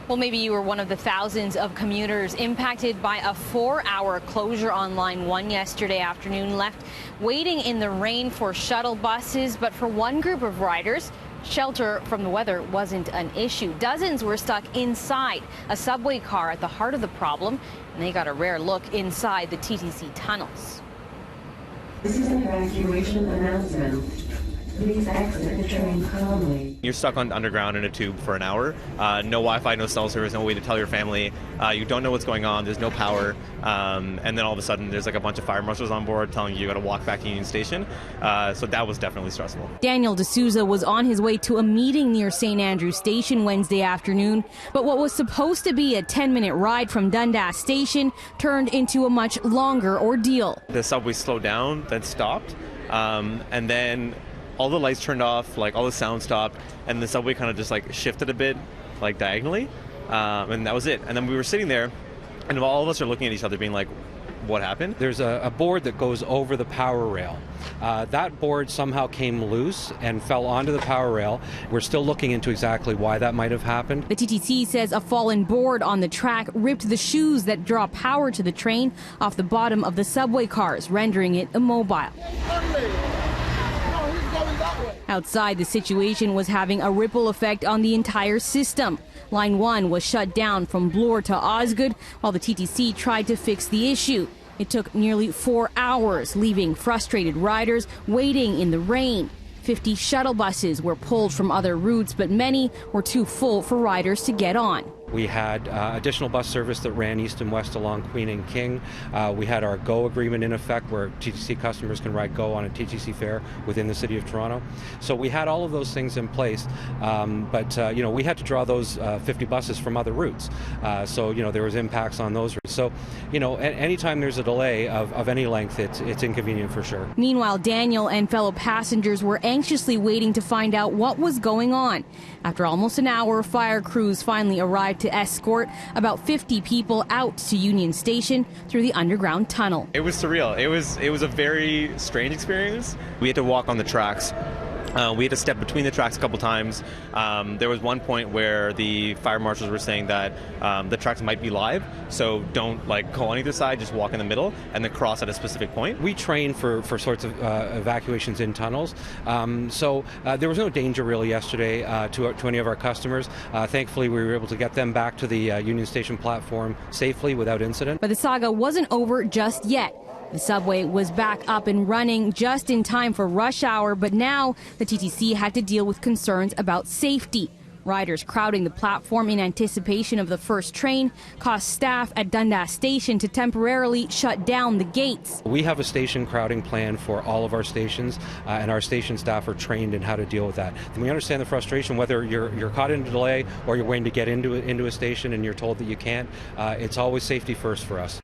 Well, maybe you were one of the thousands of commuters impacted by a 4-hour closure on Line 1 yesterday afternoon, left waiting in the rain for shuttle buses. But for one group of riders, shelter from the weather wasn't an issue. Dozens were stuck inside a subway car at the heart of the problem, and they got a rare look inside the TTC tunnels. This is an evacuation announcement. Please exit the train calmly. You're stuck on underground in a tube for an hour. No Wi-Fi, no cell service, no way to tell your family. You don't know what's going on. There's no power. And then all of a sudden, there's like a bunch of fire marshals on board telling you got to walk back to Union Station. So that was definitely stressful. Daniel D'Souza was on his way to a meeting near St. Andrews Station Wednesday afternoon. But what was supposed to be a 10-minute ride from Dundas Station turned into a much longer ordeal. The subway slowed down, then stopped. And then all the lights turned off, like all the sound stopped, and the subway kind of just like shifted a bit, like diagonally, and that was it. And then we were sitting there, and all of us are looking at each other being like, what happened? There's a board that goes over the power rail. That board somehow came loose and fell onto the power rail. We're still looking into exactly why that might have happened. The TTC says a fallen board on the track ripped the shoes that draw power to the train off the bottom of the subway cars, rendering it immobile. Outside, the situation was having a ripple effect on the entire system. Line 1 was shut down from Bloor to Osgood while the TTC tried to fix the issue. It took nearly 4 hours, leaving frustrated riders waiting in the rain. 50 shuttle buses were pulled from other routes, but many were too full for riders to get on. We had additional bus service that ran east and west along Queen and King. We had our GO agreement in effect where TTC customers can ride GO on a TTC fare within the City of Toronto. So we had all of those things in place, but we had to draw those 50 buses from other routes. So there was impacts on those routes. So anytime there's a delay of any length, it's inconvenient for sure. Meanwhile, Daniel and fellow passengers were anxiously waiting to find out what was going on. After almost an hour, fire crews finally arrived to escort about 50 people out to Union Station through the underground tunnel. It was surreal. It was a very strange experience. We had to walk on the tracks. We had to step between the tracks a couple times. There was one point where the fire marshals were saying that the tracks might be live, so don't go on either side, just walk in the middle and then cross at a specific point. We train for sorts of evacuations in tunnels, so there was no danger really yesterday to any of our customers. Thankfully, we were able to get them back to the Union Station platform safely without incident. But the saga wasn't over just yet. The subway was back up and running just in time for rush hour, but now the TTC had to deal with concerns about safety. Riders crowding the platform in anticipation of the first train caused staff at Dundas Station to temporarily shut down the gates. We have a station crowding plan for all of our stations, and our station staff are trained in how to deal with that. And we understand the frustration, whether you're caught in a delay or you're waiting to get into a station and you're told that you can't. It's always safety first for us.